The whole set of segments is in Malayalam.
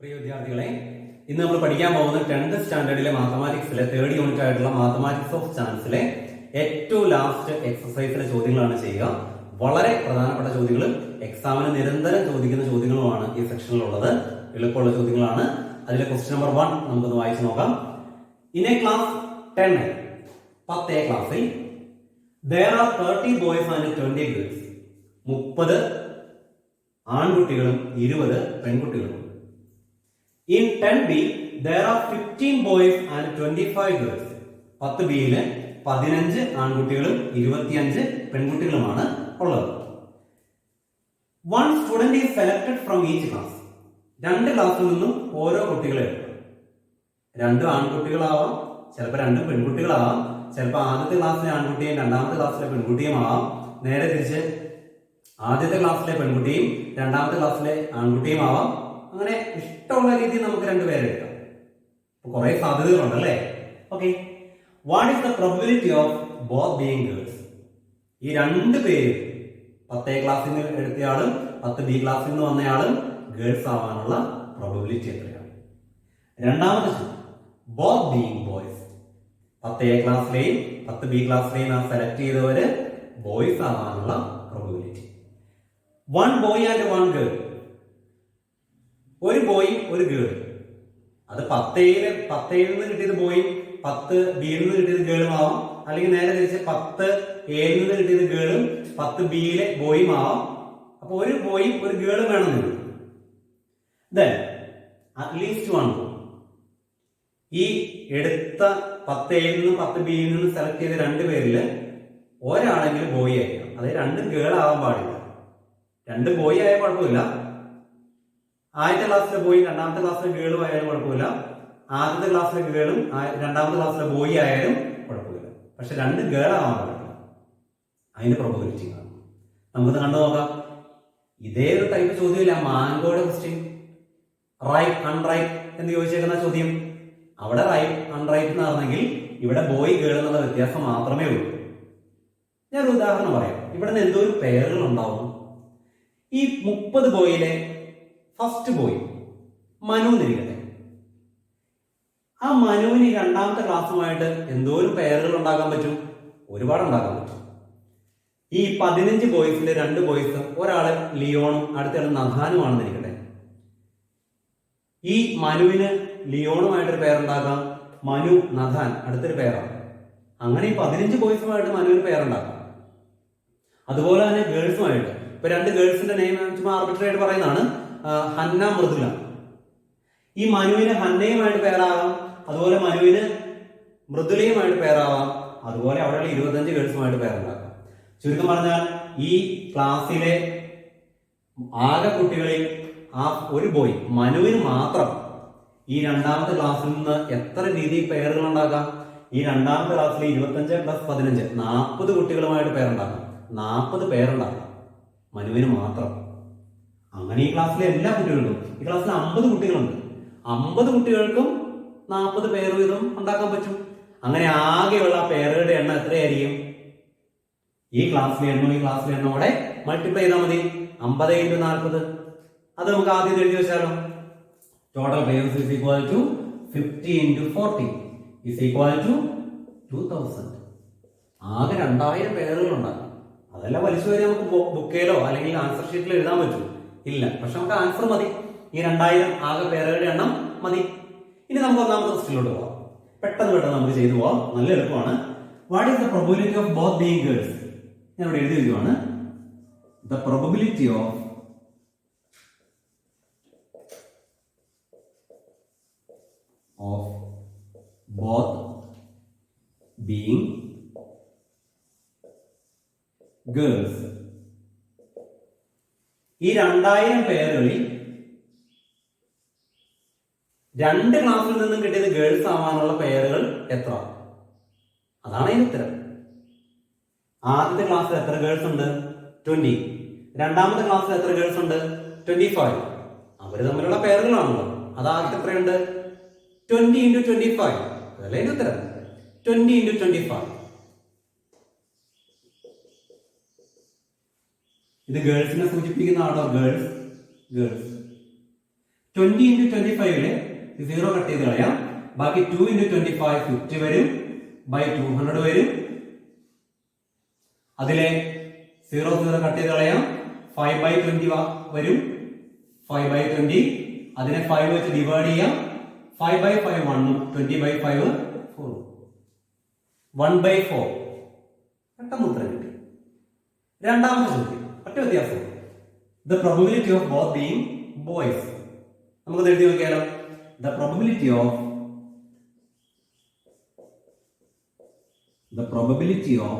പ്രിയ വിദ്യാർത്ഥികളെ, ഇന്ന് നമ്മൾ പഠിക്കാൻ പോകുന്ന 10th സ്റ്റാൻഡേർഡിലെ മാത്തമാറ്റിക്സിലെ 3rd യൂണിറ്റ് ആയിട്ടുള്ള മാത്തമാറ്റിക്സ് ഓഫ് ചാൻസിലെ ഏറ്റവും ലാസ്റ്റ് എക്സസൈസിലെ ചോദ്യങ്ങളാണ് ചെയ്യുക. വളരെ പ്രധാനപ്പെട്ട ചോദ്യങ്ങളും എക്സാമിന് നിരന്തരം ചോദിക്കുന്ന ചോദ്യങ്ങളുമാണ് ഈ സെക്ഷനിലുള്ളത്. എളുപ്പമുള്ള ചോദ്യങ്ങളാണ്. അതിലെ ക്വസ്റ്റ്യൻ നമ്പർ 1 നമുക്കൊന്ന് വായിച്ചു നോക്കാം. ഇൻ എ ക്ലാസ് 10 10 ക്ലാസ്സിൽ there are 30 boys and 20 girls. 30 ആൺകുട്ടികളും 20 പെൺകുട്ടികളും. In 10B, there are 15 boys and 25 girls. 10Bയിൽ 15 ആൺകുട്ടികളും 25 പെൺകുട്ടികളുമാണ് ഉള്ളത്. One student is selected from each class. രണ്ട് ക്ലാസ്സിൽ നിന്നും ഓരോ കുട്ടികളെ എടുക്കും. 2 ആൺകുട്ടികളാവാം, ചിലപ്പോൾ 2 പെൺകുട്ടികളാവാം, ചിലപ്പോൾ ആദ്യത്തെ ക്ലാസ്സിലെ ആൺകുട്ടിയും രണ്ടാമത്തെ ക്ലാസ്സിലെ പെൺകുട്ടിയും ആവാം. നേരെ തിരിച്ച് ആദ്യത്തെ ക്ലാസ്സിലെ പെൺകുട്ടിയും രണ്ടാമത്തെ ക്ലാസ്സിലെ ആൺകുട്ടിയും ആവാം. അങ്ങനെ ഇഷ്ടമുള്ള രീതിയിൽ നമുക്ക് 2 പേരെ എടുക്കാം. കുറെ സാധ്യതകളുണ്ടല്ലേ. Okay, what is the probability of both being girls? ഈ 2 പേര് 10 ക്ലാസ്സിൽ നിന്ന് എടുത്തയാളും 10B ക്ലാസ്സിൽ നിന്ന് വന്നയാളും ഗേൾസ് ആവാനുള്ള പ്രോബബിലിറ്റി എത്രയാണ്? രണ്ടാമത്തെ ചോദ്യം, ബോത്ത് ബീയിങ് ബോയ്സ്. 10A ക്ലാസ്സിലെയും 10B ക്ലാസ്സിലെയും സെലക്ട് ചെയ്തവര് ബോയ്സ് ആവാനുള്ള പ്രോബബിലിറ്റി. 1 boy and 1 girl. ഒരു ബോയും ഒരു ഗേളും. അത് 10A നിന്ന് കിട്ടിയത് ബോയും 10Bയിൽ നിന്ന് കിട്ടിയത് ഗേളും ആവാം. അല്ലെങ്കിൽ നേരെ തിരിച്ച് 10Aയിൽ നിന്ന് കിട്ടിയത് ഗേളും 10Bയിലെ ബോയും ആവാം. അപ്പൊ ഒരു ബോയും ഒരു ഗേളും വേണമെന്നില്ല. Then at least 1 boy. ഈ എടുത്ത 10Aയിൽ നിന്നും 10Bയിൽ നിന്നും സെലക്ട് ചെയ്ത 2 പേരിൽ ഒരാളെങ്കിലും ബോയ് ആയിരിക്കണം. അതായത് 2 ഗേൾ ആവാൻ പാടില്ല. 2 ബോയ് ആയാൽ കുഴപ്പമില്ല. ആദ്യത്തെ ക്ലാസ്സിലെ ബോയും രണ്ടാമത്തെ ക്ലാസ്സിലെ ഗേളും ആയാലും കുഴപ്പമില്ല. ആദ്യത്തെ ക്ലാസ്സിലെ ഗേളും രണ്ടാമത്തെ ക്ലാസ്സിലെ ബോയ് ആയാലും കുഴപ്പമില്ല. പക്ഷെ 2 ഗേൾ ആവാൻ പാടില്ല. അതിന്റെ പ്രോബബിലിറ്റി ആണ്. നമുക്കത് കണ്ടു നോക്കാം. ഇതേ ഒരു ടൈപ്പ് ചോദ്യമില്ല മാംഗോയുടെ ക്വസ്റ്റ്യൻ. റൈറ്റ് അൺറൈറ്റ് എന്ന് ചോദിച്ചേക്കുന്ന ചോദ്യം. അവിടെ റൈറ്റ് അൺറൈറ്റ് എന്ന് പറഞ്ഞെങ്കിൽ ഇവിടെ ബോയ് ഗേൾ എന്നുള്ള വ്യത്യാസം മാത്രമേ ഉള്ളൂ. ഞാനൊരു ഉദാഹരണം പറയാം. ഇവിടെ നിന്ന് എന്തോ ഒരു പേരുകൾ ഉണ്ടാവും. ഈ 30 ബോയിലെ ഫസ്റ്റ് ബോയ് മനു എന്നിരിക്കട്ടെ. ആ മനുവിന് രണ്ടാമത്തെ ക്ലാസ്സുമായിട്ട് എന്തോരം പേരുകൾ ഉണ്ടാക്കാൻ പറ്റും? ഒരുപാട് ഉണ്ടാക്കാൻ പറ്റും. ഈ 15 ബോയ്സിന്റെ 2 ബോയ്സ്, ഒരാള് ലിയോണും അടുത്തയാൾ നഥാനുമാണെന്നിരിക്കട്ടെ. ഈ മനുവിന് ലിയോണുമായിട്ടൊരു പേരുണ്ടാക്കാം. മനു നഥാൻ അടുത്തൊരു പേരാണ്. അങ്ങനെ ഈ 15 ബോയ്സുമായിട്ട് മനുവിന് പേരുണ്ടാക്കാം. അതുപോലെ തന്നെ ഗേൾസുമായിട്ട് ഇപ്പൊ 2 ഗേൾസിന്റെ നെയിം ചുമ്മാ ആർബിട്രറി ആയിട്ട് പറയുന്നതാണ്. ഹന്ന, മൃദുല. ഈ മനുവിന് ഹന്നയുമായിട്ട് പേരാകാം. അതുപോലെ മനുവിന് മൃദുലയുമായിട്ട് പേരാവാം. അതുപോലെ അവിടെയുള്ള 25 ഗേൾസുമായിട്ട് പേരുണ്ടാക്കാം. ചുരുക്കം പറഞ്ഞാൽ ഈ ക്ലാസ്സിലെ ആകെ കുട്ടികളിൽ ആ ഒരു ബോയ് മനുവിന് മാത്രം ഈ രണ്ടാമത്തെ ക്ലാസ്സിൽ നിന്ന് എത്ര രീതിയിൽ പേരുകൾ ഉണ്ടാക്കാം? ഈ രണ്ടാമത്തെ ക്ലാസ്സിൽ 25 + 15 40 കുട്ടികളുമായിട്ട് പേരുണ്ടാക്കാം. 40 പേരുണ്ടാക്കാം മനുവിന് മാത്രം. അങ്ങനെ ഈ ക്ലാസ്സിലെ എല്ലാ കുട്ടികൾക്കും, ഈ ക്ലാസ്സിൽ 50 കുട്ടികളുണ്ട്, 50 കുട്ടികൾക്കും 40 പേര് വീതം ഉണ്ടാക്കാൻ പറ്റും. അങ്ങനെ ആകെയുള്ള പേരുകളുടെ എണ്ണം എത്രയായിരിക്കും? ഈ ക്ലാസ്സിലെ എണ്ണം ഈ ക്ലാസ്സിലെ എണ്ണോടെ മൾട്ടിപ്ലൈ ചെയ്താൽ മതി. 50 × 40. അത് നമുക്ക് ആദ്യം എഴുതി വെച്ചാലോ. Total purse is equal to 50 × 40 is equal to 2000. ആകെ 2000 പേരുകൾ ഉണ്ടാക്കാം. അതെല്ലാം വലിച്ചു വരെ നമുക്ക് ബുക്കിലോ അല്ലെങ്കിൽ ആൻസർ ഷീറ്റിലോ എഴുതാൻ പറ്റും? ഇല്ല. പക്ഷെ നമുക്ക് ആൻസർ മതി. ഈ 2000 ആകെ പേരുകളുടെ എണ്ണം മതി. ഇനി നമുക്ക് ഒന്നാമത്തെ ക്വസ്റ്റ്യനിലോട്ട് പോവാം. പെട്ടെന്ന് നമുക്ക് ചെയ്തു പോവാം. നല്ല എളുപ്പമാണ്. What is the probability of both being girls? ഞാൻ ഇവിടെ എഴുതി വെക്കുവാണ്. The probability of both being girls. ഈ 2000 പേരുകളിൽ 2 ക്ലാസ്സിൽ നിന്നും കിട്ടിയത് ഗേൾസ് ആവാനുള്ള പേരുകൾ എത്ര? അതാണ് അതിന് ഉത്തരം. ആദ്യത്തെ ക്ലാസ്സിൽ എത്ര ഗേൾസ് ഉണ്ട്? 20. രണ്ടാമത്തെ ക്ലാസ്സിൽ എത്ര ഗേൾസ് ഉണ്ട്? 25. അവര് തമ്മിലുള്ള പേരുകളാണല്ലോ. അത് ആദ്യത്തെ എത്രയുണ്ട്? 20 × 25. അതല്ലേ അതിന്റെ ഉത്തരം. 20 × 25. ഇത് ഗേൾസിനെ സൂചിപ്പിക്കുന്ന ആണോ? ഗേൾസ്. 20 into 25 0 കട്ട് ചെയ്ത് കളയാം. ബാക്കി 2 into 25 50 വരും, ബൈ 200 വരും. അതിലെ 0 കട്ട് ചെയ്ത് കളയാം. 5 by 20 വരും, 5 by 20. അതിനെ 5 വെച്ച് ഡിവൈഡ് ചെയ്യാം. 5 by 5 1, 20 by 5 4, 1 by 4. പെട്ടെന്ന് ഉത്തരം കിട്ടി. രണ്ടാമത്തെ ചോദ്യം ഒറ്റ വ്യത്യാസം, the probability of both being boys. നമുക്ക് എഴുതി നോക്കിയാലോ. the probability of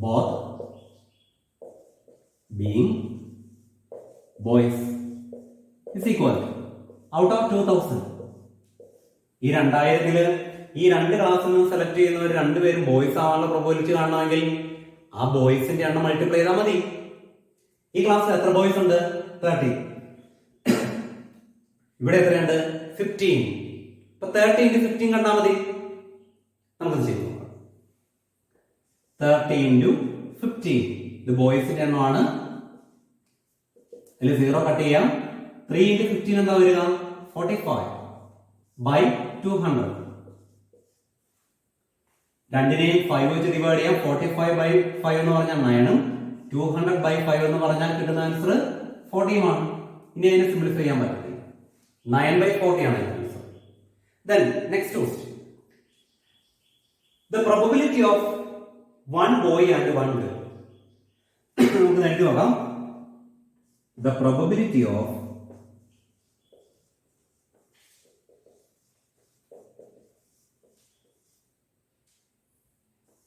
both being boys is equal to, out of 2000. ഈ 2000-ല് ഈ രണ്ട് ക്ലാസ്സിൽ നിന്ന് സെലക്ട് ചെയ്യുന്നവർ രണ്ടുപേരും ബോയ്സ് ആവാനുള്ള പ്രോബബിലിറ്റി കാണണമെങ്കിൽ ആ ബോയ്സിന്റെ എണ്ണം മൾട്ടിപ്ലൈ ചെയ്താൽ മതി. ഈ ക്ലാസ്സിൽ എത്ര ബോയ്സ് ഉണ്ട്? 30. ഇവിടെ എത്രയുണ്ട്? 15. ഇപ്പൊ 30 into 15 കണ്ടാൽ മതി. നമുക്കത് ചെയ്തു നോക്കാം. 30 into 15 ഇത് ബോയ്സിന്റെ എണ്ണമാണ്. അതിൽ 0 കട്ട് ചെയ്യാം. 3 into 15 എന്താ വരിക? 45 by 200. രണ്ടിനെയും 5 വെച്ച് ഡിവൈഡ് ചെയ്യാം. 45 by 5 എന്ന് പറഞ്ഞാൽ 9, 200 by 5 എന്ന് പറഞ്ഞാൽ കിട്ടുന്ന ആൻസർ 40 ആണ്. ഇനി അതിനെ സിംപ്ലിഫൈ ചെയ്യാൻ പറ്റില്ല. 9 by 40 ആണ് answer. Then next question, the probability of one boy and one girl. നമുക്ക് എഴുതി നോക്കാം. the probability of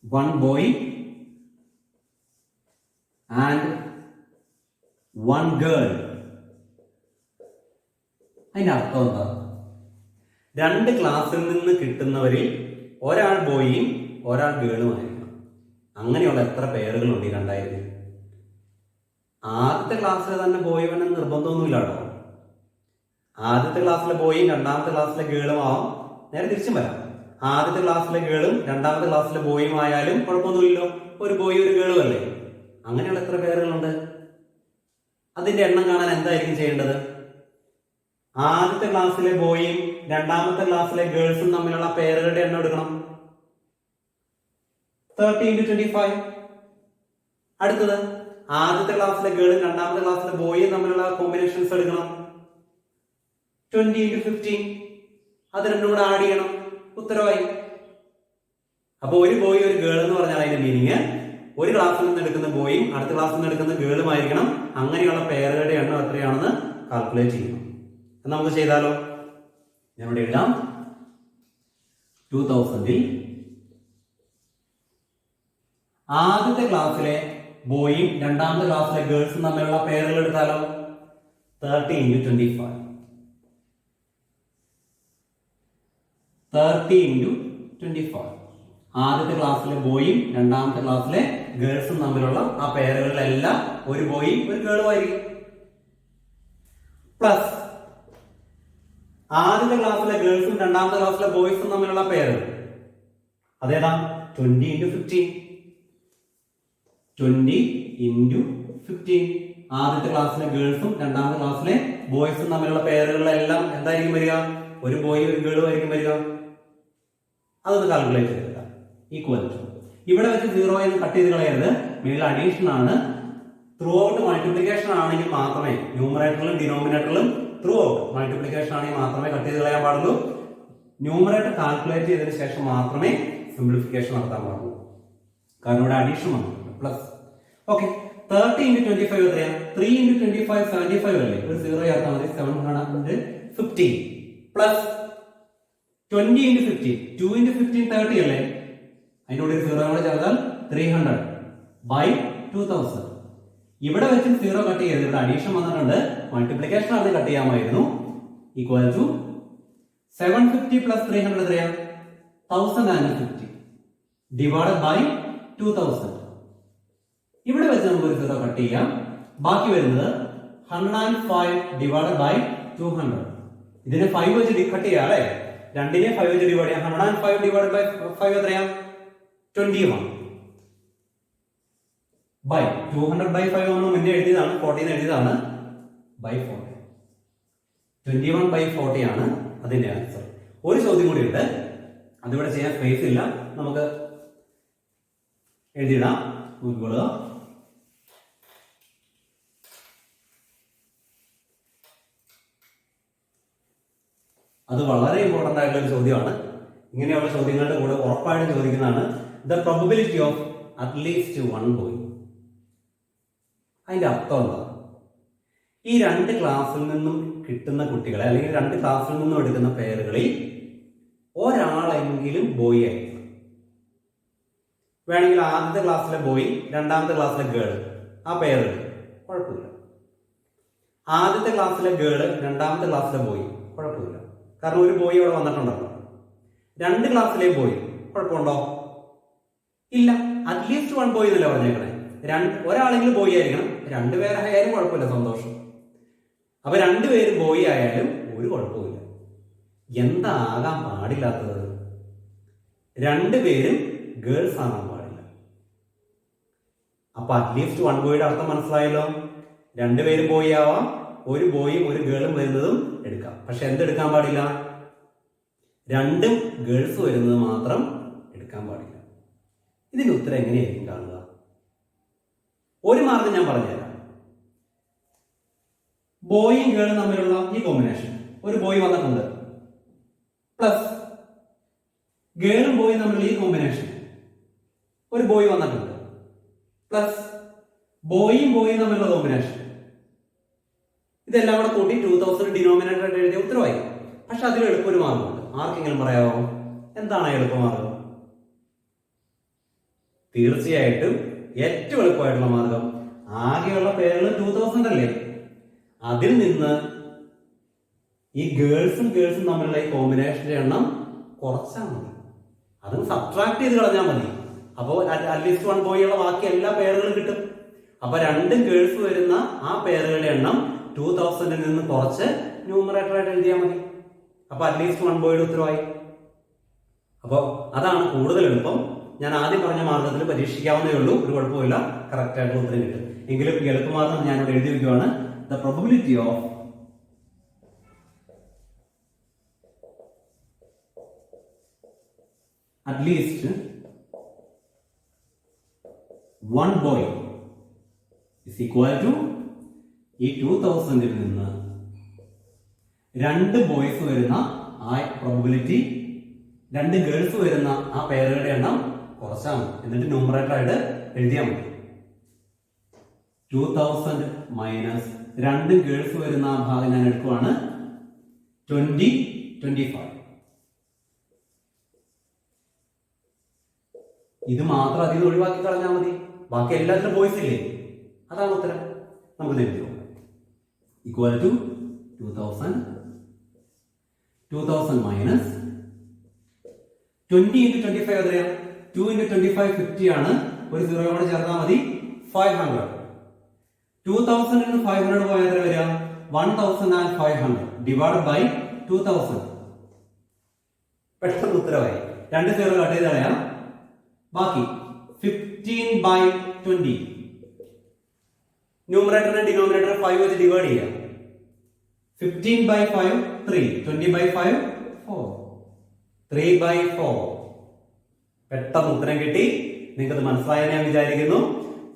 one boy and one girl. അതിന്റെ അർത്ഥം എന്താ? രണ്ട് ക്ലാസ്സിൽ നിന്ന് കിട്ടുന്നവരിൽ ഒരാൾ ബോയിയും ഒരാൾ ഗേളുമായിരിക്കണം. അങ്ങനെയുള്ള എത്ര പേരുകളുണ്ട് ഈ 2000? ആദ്യത്തെ ക്ലാസ്സിൽ തന്നെ ബോയ് വേണം നിർബന്ധമൊന്നുമില്ല കേട്ടോ. ആദ്യത്തെ ക്ലാസ്സിലെ ബോയും രണ്ടാമത്തെ ക്ലാസ്സിലെ ഗേളും ആവാം. നേരെ തിരിച്ചും വരാം. ആദ്യത്തെ ക്ലാസ്സിലെ ഗേളും രണ്ടാമത്തെ ക്ലാസ്സിലെ ബോയും ആയാലും കുഴപ്പമൊന്നുമില്ലല്ലോ. ഒരു ബോയ് ഒരു ഗേളും അല്ലേ. അങ്ങനെയുള്ള എത്ര പേരുകളുണ്ട്? അതിന്റെ എണ്ണം കാണാൻ എന്തായിരിക്കും ചെയ്യേണ്ടത്? ആദ്യത്തെ ക്ലാസ്സിലെ ബോയും രണ്ടാമത്തെ ക്ലാസ്സിലെ ഗേൾസും തമ്മിലുള്ള പേരുകളുടെ എണ്ണം എടുക്കണം. 30 into 25. അടുത്തത് ആദ്യത്തെ ക്ലാസ്സിലെ ഗേളും രണ്ടാമത്തെ ക്ലാസ്സിലെ ബോയും തമ്മിലുള്ള കോമ്പിനേഷൻസ് എടുക്കണം. 20 into 15. അത് രണ്ടും കൂടെ ആഡ് ചെയ്യണം. ഉത്തരവായി. അപ്പൊ ഒരു ബോയ് ഒരു ഗേൾ എന്ന് പറഞ്ഞാൽ അതിന്റെ മീനിങ് ഒരു ക്ലാസ്സിൽ നിന്ന് എടുക്കുന്ന ബോയും അടുത്ത ക്ലാസ്സിൽ നിന്ന് എടുക്കുന്ന ഗേളും ആയിരിക്കണം. അങ്ങനെയുള്ള പേരുകളുടെ എണ്ണം എത്രയാണെന്ന് കാൽക്കുലേറ്റ് ചെയ്യണം. നമുക്ക് ചെയ്താലോ? ഞാൻ ഇവിടെ എഴുതാം. 2000-ൽ ആദ്യത്തെ ക്ലാസ്സിലെ ബോയും രണ്ടാമത്തെ ക്ലാസ്സിലെ ഗേൾസും തമ്മിലുള്ള പേരുകൾ എടുത്താലോ? 30 into 25. 30 into 25. ആദ്യത്തെ ക്ലാസ്സിലെ ബോയും രണ്ടാമത്തെ ക്ലാസ്സിലെ ഗേൾസും തമ്മിലുള്ള ആ പേരുകളിലെല്ലാം ഒരു ബോയും ഒരു ഗേളും ആയിരിക്കും. പ്ലസ് ആദ്യത്തെ ക്ലാസ്സിലെ ഗേൾസും രണ്ടാമത്തെ ക്ലാസ്സിലെ ബോയ്സും തമ്മിലുള്ള പേരുകൾ അതേതാ? 20 into 15. 20 into 15. ആദ്യത്തെ ക്ലാസ്സിലെ ഗേൾസും രണ്ടാമത്തെ ക്ലാസ്സിലെ ബോയ്സും തമ്മിലുള്ള പേരുകളിലെല്ലാം എന്തായിരിക്കും വരിക? ഒരു ബോയും ഒരു ഗേളും ആയിരിക്കും വരിക. അതൊന്ന് കാൽക്കുലേറ്റ് ചെയ്തിട്ട് ഈക്വൽ ടു ഇവിടെ വെച്ച് 0 എന്ന് കട്ട് ചെയ്ത് കളയരുത്. മേളിൽ അഡീഷൻ ആണ്. ത്രൂ ഔട്ട് മൾട്ടിപ്ലിക്കേഷൻ ആണെങ്കിൽ മാത്രമേ ന്യൂമറേറ്ററിലും ഡിനോമിനേറ്ററിലും ത്രൂ ഔട്ട് മൾട്ടിപ്ലിക്കേഷൻ ആണെങ്കിൽ മാത്രമേ കട്ട് ചെയ്ത് കളയാൻ പാടുള്ളൂ. ന്യൂമറേറ്റർ കാൽക്കുലേറ്റ് ചെയ്തതിനു ശേഷം മാത്രമേ സിംപ്ലിഫിക്കേഷൻ നടത്താൻ പാടുള്ളൂ. കാരണം ഇവിടെ അഡീഷൻ വന്നിട്ടുണ്ട്. Plus okay. 30 into 25 എത്രയാണ്? 3 into 25 75 അല്ലേ? ഒരു 0 ചേർത്താൽ മതി. 750 പ്ലസ് 20 into 15. 2 into 15 30 അല്ലേ? അതിൻ്റെ കൂടെ 0 കൂടെ ചേർത്താൽ 300 by 2000. ഇവിടെ വെച്ച് 0 കട്ട് ചെയ്ത് ഇവിടെ അഡീഷൻ വന്നിട്ടുണ്ട്. മൾട്ടിപ്ലിക്കേഷൻ ആണ് കട്ട് ചെയ്യാമായിരുന്നു. ഈക്വൽ ടു 750 പ്ലസ് 300 എത്രയാണ്? 1050 ഡിവൈഡഡ് ബൈ 2000. ഇവിടെ വെച്ച് നമുക്ക് ഒരു 0 കട്ട് ചെയ്യാം. ബാക്കി വരുന്നത് 105 ഡിവൈഡഡ് ബൈ 200. ഇതിനെ 5 വെച്ച് കട്ട് ചെയ്യാം അല്ലേ? രണ്ടിനെ 5 വെച്ച് ഡിവൈഡ് ചെയ്യാം. 105 ഡിവൈഡഡ് ബൈ 5 എത്രയാണ്? 21 ബൈ 200 ബൈ 5 മുന്നേ എഴുതിയതാണ്. 14 എഴുതിയതാണ്. 40. 21/40 ആണ് അതിന്റെ ആൻസർ. ഒരു ചോദ്യം കൂടി ഉണ്ട്, അതിവിടെ ചെയ്യാൻ സ്പേസ് ഇല്ല, നമുക്ക് എഴുതിയിടാം. നോക്കിക്കൊള്ളുക. അത് വളരെ ഇമ്പോർട്ടന്റ് ആയിട്ടുള്ള ഒരു ചോദ്യമാണ്. ഇങ്ങനെയുള്ള ചോദ്യങ്ങളുടെ കൂടെ ഉറപ്പായിട്ടും ചോദിക്കുന്നതാണ് the probability of at least one boy. അതിന്റെ അർത്ഥം എന്താ? ഈ രണ്ട് ക്ലാസ്സിൽ നിന്നും കിട്ടുന്ന കുട്ടികളെ, അല്ലെങ്കിൽ രണ്ട് ക്ലാസ്സിൽ നിന്നും എടുക്കുന്ന പേരുകളിൽ ഒരാളെങ്കിലും ബോയ് ആയിരിക്കും. വേണമെങ്കിൽ ആദ്യത്തെ ക്ലാസ്സിലെ ബോയ്, രണ്ടാമത്തെ ക്ലാസ്സിലെ ഗേൾ, ആ പേരുകൾ കുഴപ്പമില്ല. ആദ്യത്തെ ക്ലാസ്സിലെ ഗേള്, രണ്ടാമത്തെ ക്ലാസ്സിലെ ബോയ്, കുഴപ്പമില്ല. കാരണം ഒരു ബോയ് അവിടെ വന്നിട്ടുണ്ടല്ലോ. രണ്ട് ക്ലാസ്സിലെ ബോയ്, കുഴപ്പമുണ്ടോ? ഇല്ല. അറ്റ്ലീസ്റ്റ് വൺ ബോയ് എന്നല്ല പറഞ്ഞേക്കണേ. ഒരാളെങ്കിലും ബോയ് ആയിരിക്കണം. രണ്ടുപേരായാലും കുഴപ്പമില്ല, സന്തോഷം. അപ്പൊ രണ്ടുപേരും ബോയ് ആയാലും ഒരു കുഴപ്പമില്ല. എന്താകാൻ പാടില്ലാത്തത്? രണ്ടുപേരും ഗേൾസ് ആകാൻ പാടില്ല. അപ്പൊ അറ്റ്ലീസ്റ്റ് വൺ ബോയുടെ അർത്ഥം മനസ്സിലായല്ലോ. രണ്ടുപേരും ബോയ് ആവാം, ഒരു ബോയും ഒരു ഗേളും വരുന്നതും എടുക്കാം. പക്ഷെ എന്തെടുക്കാൻ പാടില്ല? രണ്ടും ഗേൾസ് വരുന്നത് മാത്രം എടുക്കാൻ പാടില്ല. ഇതിന്റെ ഉത്തരം എങ്ങനെയായിരിക്കും കാണുക? ഒരു മാർഗം ഞാൻ പറഞ്ഞുതരാം. ബോയും ഗേളും തമ്മിലുള്ള ഈ കോമ്പിനേഷൻ, ഒരു ബോയ് വന്നിട്ടുണ്ട്, പ്ലസ് ഗേളും ബോയും തമ്മിലുള്ള ഈ കോമ്പിനേഷൻ, ഒരു ബോയ് വന്നിട്ടുണ്ട്, പ്ലസ് ബോയും തമ്മിലുള്ള കോമ്പിനേഷൻ, ഇതെല്ലാം കൂടെ കൂട്ടി 2000 ഡിനോമിനേറ്റർ ആയിട്ട് എഴുതിയ ഉത്തരവായി. പക്ഷെ അതിൽ എളുപ്പമൊരു മാർഗമുണ്ട്. ആർക്കെങ്കിലും പറയാമോ എന്താണ് എളുപ്പമാർഗം? തീർച്ചയായിട്ടും ഏറ്റവും എളുപ്പമായിട്ടുള്ള മാർഗം, ആകെയുള്ള പേരുകൾ 2000 അല്ലേ, അതിൽ നിന്ന് ഈ ഗേൾസും തമ്മിലുള്ള ഈ കോമ്പിനേഷന്റെ എണ്ണം കുറച്ചാൽ മതി. അതും സബ്ട്രാക്ട് ചെയ്ത് കളഞ്ഞാൽ മതി. അപ്പോൾ അറ്റ്ലീസ്റ്റ് വൺ ബോയുള്ള ബാക്കി എല്ലാ പേരുകളും കിട്ടും. അപ്പൊ രണ്ട് ഗേൾസ് വരുന്ന ആ പേരുകളുടെ എണ്ണം 2000 നിന്ന് കുറച്ച് ന്യൂമറേറ്റർ ആയിട്ട് എഴുതിയാൽ മതി. അപ്പൊ അറ്റ്ലീസ്റ്റ് വൺ ബോയുടെ ഉത്തരവായി. അപ്പോൾ അതാണ് കൂടുതൽ എളുപ്പം. ഞാൻ ആദ്യം പറഞ്ഞ മാർഗത്തിൽ പരീക്ഷിക്കാവുന്നേ ഉള്ളൂ, ഒരു കുഴപ്പമില്ല, കറക്റ്റ് ആയിട്ടുള്ള ഉത്തരം കിട്ടും. എങ്കിലും എളുപ്പമാർഗം ഞാനിവിടെ എഴുതി വയ്ക്കുവാണ്. The probability of at least one boy is equal to ഈ 2000 നിന്ന് രണ്ട് ബോയ്സ് വരുന്ന ആ പ്രോബബിലിറ്റി, രണ്ട് ഗേൾസ് വരുന്ന ആ പേരുകളുടെ എണ്ണം കുറച്ചാണ്. എന്നിട്ട് ന്യൂമറേറ്റർ ആയിട്ട് എഴുതിയാൽ മതി. 2000 മൈനസ് രണ്ട് ഗേൾസ് വരുന്ന ആ ഭാഗം ഞാൻ എടുക്കുവാണ് 25. ഇത് മാത്രം അതിൽ നിന്ന് ഒഴിവാക്കി കളഞ്ഞാൽ മതി. ബാക്കി എല്ലാത്തിലും ബോയ്സ് ഇല്ലേ? അതാണ് ഉത്തരം. നമുക്ക് എഴുതി നോക്കാം. ഈക്വൽ ടു 2000 മൈനസ് 20 × 25 എത്രയാ? 2 × 25 50 ആണ്. ഒരു 0 കൂടെ ചേർത്താൽ മതി. 500. 2000 നിന്ന് 500 പോയാൽ എത്ര വരിക? 1500 ഡിവൈഡ് ബൈ 2000. പെട്ടെന്ന് ഉത്തരവായി. രണ്ട് 0 കട്ട് ചെയ്ത് കളയാം. ബാക്കി 15/20. ന്യൂമറേറ്ററിനെ ഡിനോമിനേറ്റർ 5 വെച്ച് ഡിവൈഡ് ചെയ്യാം. 15/5 3, 20/5 4, 3/4. പെട്ടെന്ന് ഉത്തരം കിട്ടി. നിങ്ങൾക്കത് മനസ്സിലായെന്ന് ഞാൻ വിചാരിക്കുന്നു.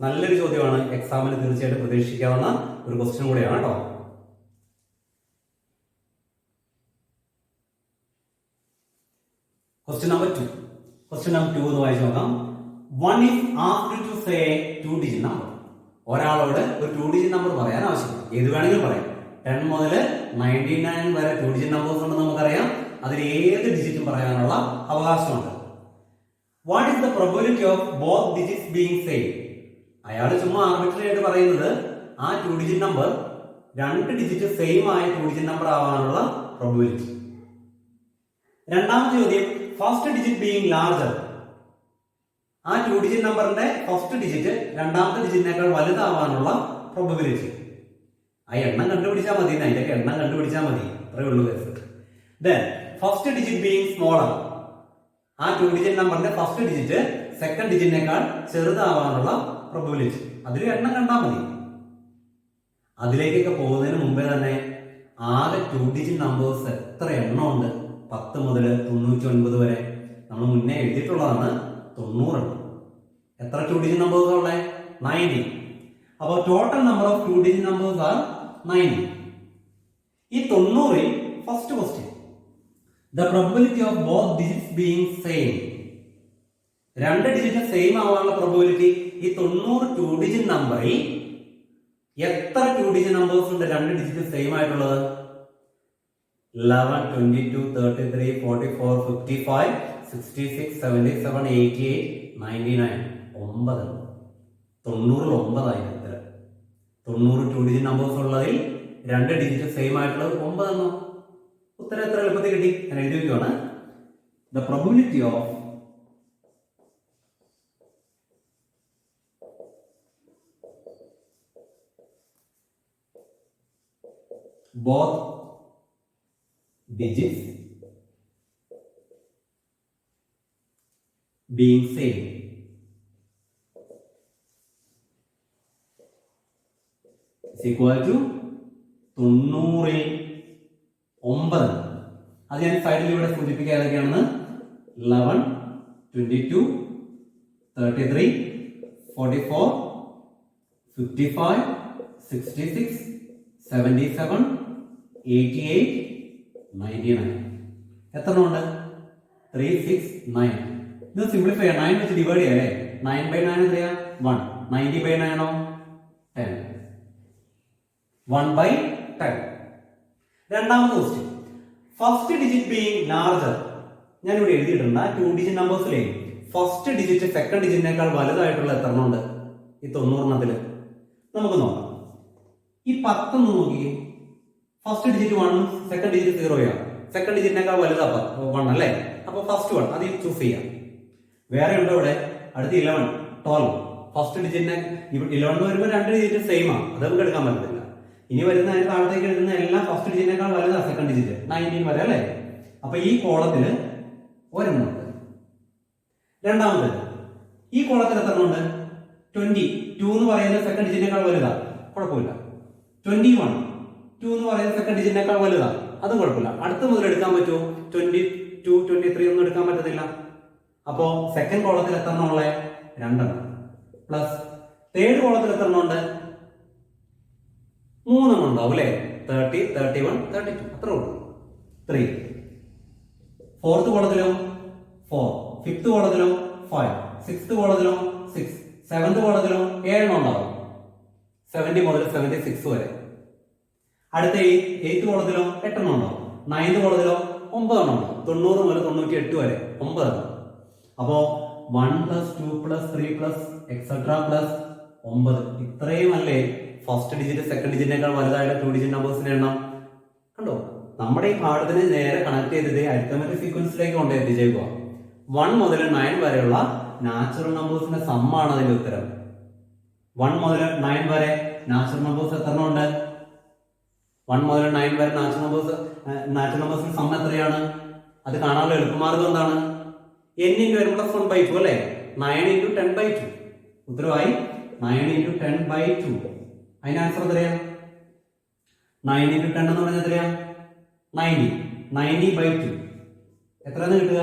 നല്ലൊരു ചോദ്യമാണ്, എക്സാമിന് തീർച്ചയായിട്ടും പ്രതീക്ഷിക്കാവുന്ന ഒരു ക്വസ്റ്റ്യൻ കൂടെയാണ് കേട്ടോ. Question number 2 എന്ന് വായിച്ചു നോക്കാം. One is asked to say 2-digit number. ഒരാളോട് ഒരു 2-digit നമ്പർ പറയാൻ ആവശ്യമാണ്. ഏത് വേണമെങ്കിലും പറയാം. 10 മുതൽ 99 വരെ 2-digit നമ്പേഴ്സ് ഉണ്ടെന്ന് നമുക്കറിയാം. അതിൽ ഏത് ഡിജിറ്റും പറയാനുള്ള അവകാശമുണ്ട്. What is the probability of both digits being same? അയാൾ ചുമ്മാ ആർബിട്രറി ആയിട്ട് പറയുന്നത് ആ 2-digit നമ്പർ രണ്ട് ഡിജിറ്റ് സെയിം ആയ 2-digit നമ്പർ ആവാനുള്ള പ്രോബബിലിറ്റി. രണ്ടാമത്തെ ചോദ്യം, ഫസ്റ്റ് ഡിജിറ്റ് ബീയിങ് ലാർജർ. ആ 2-digit നമ്പറിന്റെ ഫസ്റ്റ് ഡിജിറ്റ് രണ്ടാമത്തെ ഡിജിറ്റിനേക്കാൾ വലുതാവാനുള്ള പ്രോബബിലിറ്റി. ആ എണ്ണം കണ്ടുപിടിച്ചാൽ മതി, അതിന്റെ എണ്ണം കണ്ടുപിടിച്ചാൽ മതി, അത്രേ ഉള്ളൂ. Then first digit being smaller. ആ 2-digit നമ്പറിന്റെ ഫസ്റ്റ് ഡിജിറ്റ് സെക്കൻഡ് ഡിജിറ്റിനേക്കാൾ ചെറുതാവാനുള്ള പ്രോബബിലിറ്റി. അതിൽ എണ്ണം കണ്ടാൽ മതി. അതിലേക്കൊക്കെ പോകുന്നതിന് മുമ്പേ തന്നെ ആകെ 2 ഡിജിറ്റ് നമ്പേഴ്സ് എത്ര എണ്ണം ഉണ്ട്? 10 മുതൽ 99 വരെ നമ്മൾ മുന്നേ എഴുതിയിട്ടുള്ളതാണ് 90 എണ്ണം. എത്ര 2 ഡിജിറ്റ് നമ്പേഴ്സ് ഉള്ളത്? 90. അപ്പോൾ total number of 2 digit numbers are 90. ഈ 90ൽ first question, the probability of both digits being same. രണ്ട് ഡിജിറ്റ് സെയിം ആവാനുള്ള പ്രോബബിലിറ്റി ഈ 90 2 ഡിജിറ്റ് നമ്പറിൽ എത്ര 2 ഡിജിറ്റ് നമ്പേഴ്സ് ഉണ്ട് രണ്ട് ഡിജിറ്റ് സെയിം ആയിട്ടുള്ളത്? 11, 22, 33, 44, 55, 66, 77, 88, 99. 9. 90 9 90 2 ഡിജിറ്റ് നമ്പേഴ്സ് ഉള്ളതിൽ രണ്ട് ഡിജിറ്റ് സെയിം ആയിട്ടുള്ളത് 9 എണ്ണോ. ഉത്തരം എത്ര എളുപ്പത്തിൽ കിട്ടി? ഞാൻ എഴുതി വയ്ക്കുവാണ്. The probability of both digits being same is equal to 90 9. അത് ഞാൻ സൈഡിൽ ഇവിടെ സൂചിപ്പിക്കുക ഏതൊക്കെയാണെന്ന്. 11, 22, 33, 44, 55, 66, 77, 88, 99. എത്ര ഉണ്ട്? 3, 6, 9. ഇത് സിംപ്ലിഫൈ ചെയ്യാം. 9 വെച്ച് ഡിവൈഡ് ചെയ്യാം അല്ലേ? 9/9 എത്രയാ? 1. 90/9 ആണോ? 10. 1/10. രണ്ടാമത്തെ question, first digit being larger. ഞാൻ ഇവിടെ എഴുതിയിട്ടുണ്ട് 2 ഡിജിറ്റ് നമ്പേഴ്സിലെ ഫസ്റ്റ് ഡിജിറ്റ് സെക്കൻഡ് ഡിജിറ്റിനേക്കാൾ വലുതായിട്ടുള്ള എത്ര എണ്ണം ഉണ്ട് ഈ 90 എണ്ണത്തില്? നമുക്ക് നോക്കാം. ഈ 10 നോക്കിയേ. First digit 1, second digit 0. Second ഡിജിറ്റിനേക്കാൾ വലുതാ 1 അല്ലേ? അപ്പൊ ഫസ്റ്റ് 1 അതിൽ ചൂസ് ചെയ്യാം. വേറെ ഉണ്ടോ ഇവിടെ? അടുത്ത് 11, 12. ഫസ്റ്റ് ഡിജിറ്റിനെ 11 വരുമ്പോൾ രണ്ട് ഡിജിറ്റ് സെയിം ആണ്, അത് നമുക്ക് എടുക്കാൻ പറ്റത്തില്ല. ഇനി വരുന്ന അതിന് താഴത്തേക്ക് എഴുതുന്ന എല്ലാം ഫസ്റ്റ് ഡിജിറ്റിനേക്കാൾ വലുതാ സെക്കൻഡ് ഡിജിറ്റ് 19 വരെ അല്ലേ? അപ്പൊ ഈ കോളത്തില് ഒരെണ്ണം ഉണ്ട്. രണ്ടാമത് ഈ കോളത്തിൽ എത്ര ഉണ്ട്? 22 എന്ന് പറയുന്ന സെക്കൻഡ് ഡിജിറ്റിനേക്കാൾ വലുതാ, കുഴപ്പമില്ല. 21, 2 എന്ന് പറയുന്ന സെക്കൻഡ് ഡിജിറ്റിനേക്കാൾ വലുതാ, അതും കുഴപ്പമില്ല. അടുത്ത മുതൽ എടുക്കാൻ പറ്റുമോ? 22, 23 ഒന്നും എടുക്കാൻ പറ്റത്തില്ല. അപ്പോ സെക്കൻഡ് കോളത്തിൽ എത്ര എണ്ണം ഉള്ളത്? 2 എണ്ണം. പ്ലസ് തേർഡ് കോളത്തിൽ എത്ര എണ്ണം ഉണ്ട്? 3 എണ്ണം ഉണ്ടാവും അല്ലെ? 30, 31, 32 അത്ര ഉള്ളൂ. 3. ഫോർത്ത് കോളത്തിലോ 4. ഫിഫ്ത് കോളത്തിലോ 5. സിക്സ്ത് കോളത്തിലോ 6. സെവൻത് കോളത്തിലോ 7 എണ്ണം ഉണ്ടാവും. 70 മുതൽ 76 വരെ. അടുത്ത 8th കോളത്തിലോ 8 എണ്ണം ഉണ്ടാവും. 9th കോളത്തിലോ 9 എണ്ണം ഉണ്ടാവും. 90 മുതൽ 98 വരെ 9 എണ്ണം. അപ്പോ 1 + 2 + 3 + എക്സെട്രാ പ്ലസ് 9. ഇത്രയും അല്ലേ ഫസ്റ്റ് ഡിജിറ്റ് സെക്കൻഡ് ഡിജിറ്റിനേക്കാൾ വലുതായിട്ട് 2 ഡിജിറ്റ് നമ്പേഴ്സിന്റെ എണ്ണം? കണ്ടോ? നമ്മുടെ ഈ പാഠത്തിന് നേരെ കണക്ട് ചെയ്തത് അരിത്തമെറ്റിക് സീക്വൻസിലേക്ക് കൊണ്ട് എത്തിച്ചേക്കുക. 1 മുതൽ 9 വരെയുള്ള നാച്ചുറൽ നമ്പേഴ്സിന്റെ സമ്മാണ് അതിന്റെ ഉത്തരം. 1 മുതൽ 9 വരെ നാച്ചുറൽ നമ്പേഴ്സ് എത്ര ഉണ്ട്? 1 മുതൽ 9 വരെ നാച്ചുറൽ നമ്പേഴ്സിന്റെ സം എത്രയാണ്? അത് കാണാനുള്ള എളുപ്പമാർഗം എന്താണ്? n × n + 1/2 അല്ലേ? 9 × 10/2. ഉത്തരവായി 9 × 10/2. അതിന്റെ ആൻസർ എത്രയാ? 9 × 10 എന്ന് പറഞ്ഞാൽ എത്രയാ? 90. 90/2 എത്രയാണ് കിട്ടുക?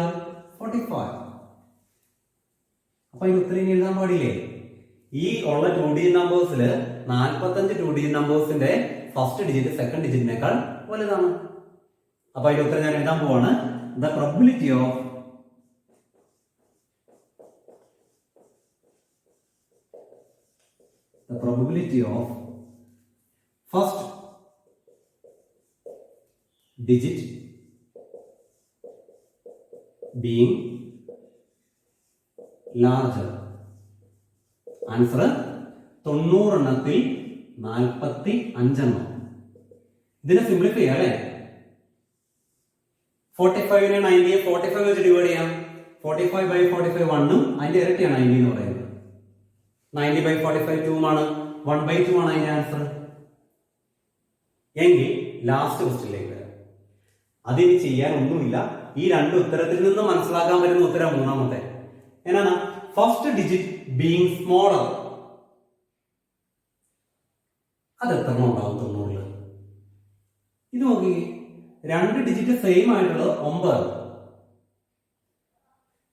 45. അപ്പൊ ഈ ഉത്തരം എഴുതാൻ പാടില്ലേ? ഈ ഉള്ള 2 ഡിജിറ്റ് നമ്പേഴ്സിൽ 45 2 ഡിജിറ്റ് നമ്പേഴ്സിന്റെ ഫസ്റ്റ് ഡിജിറ്റ് സെക്കൻഡ് ഡിജിറ്റിനേക്കാൾ വലുതാണ്. അപ്പൊ അതിന്റെ ഉത്തരം ഞാൻ എഴുതാൻ പോവാണ്. The probability of first digit being larger. Answer 90 എണ്ണത്തിൽ 45 എണ്ണം. ഇതിനെ സിംപ്ലിഫൈ ചെയ്യാം അല്ലെ? 45നെ 90യെ 45 വെച്ച് ഡിവൈഡ് ചെയ്യാം. 45/45 1 ഉം അതിന്റെ ഇരട്ടിയാണ് 90 എന്ന് പറയുന്നത്. 90/45 2 ആണ്. 1/2 ആണ് അതിന്റെ ആൻസർ. എങ്കിൽ ലാസ്റ്റ് ക്വസ്റ്റ്യനിലേക്ക് വരാം. അതിന് ചെയ്യാൻ ഒന്നുമില്ല. ഈ രണ്ട് ഉത്തരത്തിൽ നിന്ന് മനസ്സിലാക്കാൻ പറ്റുന്ന ഉത്തരം മൂന്നാമത്തെ എന്നാണ്? First digit being smaller. അത് എത്ര എണ്ണം ഉണ്ടാവും 90-ൽ? ഇത് നോക്കി, 2 ഡിജിറ്റ് സെയിം ആയിട്ടുള്ളത് 9.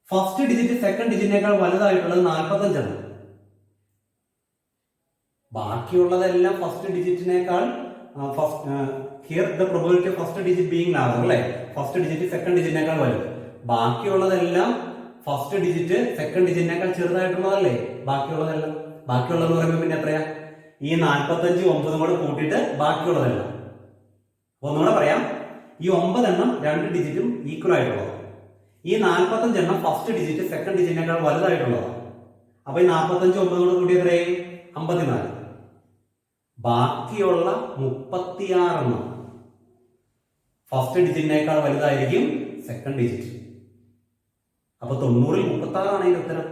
ഫസ്റ്റ് ഡിജിറ്റ് സെക്കൻഡ് ഡിജിറ്റിനേക്കാൾ വലുതായിട്ടുള്ളത് 45 ആണ്. ബാക്കിയുള്ളതെല്ലാം ഫസ്റ്റ് ഡിജിറ്റിനേക്കാൾ here the probability first digit being larger അല്ലേ? ഫസ്റ്റ് ഡിജിറ്റ് സെക്കൻഡ് ഡിജിറ്റിനേക്കാൾ വലുത്. ബാക്കിയുള്ളതെല്ലാം ഫസ്റ്റ് ഡിജിറ്റ് സെക്കൻഡ് ഡിജിറ്റിനേക്കാൾ ചെറുതായിട്ടുള്ളതല്ലേ ബാക്കിയുള്ളതെല്ലാം? ബാക്കിയുള്ളതെന്ന് പറയുമ്പോൾ പിന്നെ എത്രയാ? ഈ 45 9 കൂടെ കൂട്ടിയിട്ട് ബാക്കിയുള്ളതെല്ലാം. ഒന്നുകൂടെ പറയാം, ഈ 9 എണ്ണം 2 ഡിജിറ്റും ഈക്വൽ ആയിട്ടുള്ളതാണ്. ഈ 45 എണ്ണം ഫസ്റ്റ് ഡിജിറ്റ് സെക്കൻഡ് ഡിജിറ്റിനേക്കാൾ വലുതായിട്ടുള്ളതാണ്. അപ്പൊ ഈ 45 9 കൂടെ കൂടി എത്രയായി? 54. ബാക്കിയുള്ള 36 എണ്ണം ഫസ്റ്റ് ഡിജിറ്റിനേക്കാൾ വലുതായിരിക്കും സെക്കൻഡ് ഡിജിറ്റ്. അപ്പൊ 90-ൽ 36 ആണ് ഇതിന്റെ ഉത്തരം.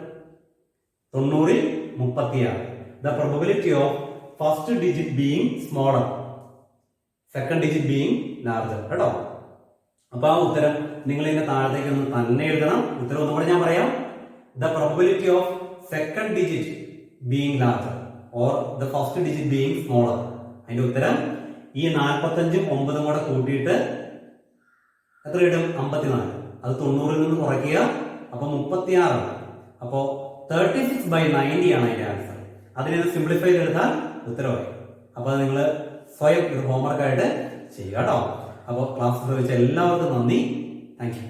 90-ൽ 36. The probability of first digit being smaller, second digit being larger. കേട്ടോ? അപ്പൊ ആ ഉത്തരം നിങ്ങൾ ഇതിന്റെ താഴത്തേക്ക് ഒന്ന് തന്നെ എഴുതണം. ഉത്തരം ഒന്നും കൂടെ ഞാൻ പറയാം. The probability of second digit being larger or the first digit being smaller. അതിന്റെ ഉത്തരം ഈ 45-ഉം 9-ഉം കൂടെ കൂട്ടിയിട്ട് എത്ര ഇടും? 54. അത് 90-ൽ നിന്ന് കുറയ്ക്കുക, അപ്പൊ 36. അപ്പോ 36/90 ആണ് അതിന്റെ ആൻസർ. അതിനെ സിംപ്ലിഫൈ ചെയ്തെടുത്താൽ ഉത്തരവായി. അപ്പൊ നിങ്ങൾ സ്വയം ഇത് ഹോംവർക്ക് ആയിട്ട് ചെയ്യുക കേട്ടോ. അപ്പോൾ ക്ലാസ് ശ്രദ്ധിച്ച എല്ലാവർക്കും നന്ദി. Thank you.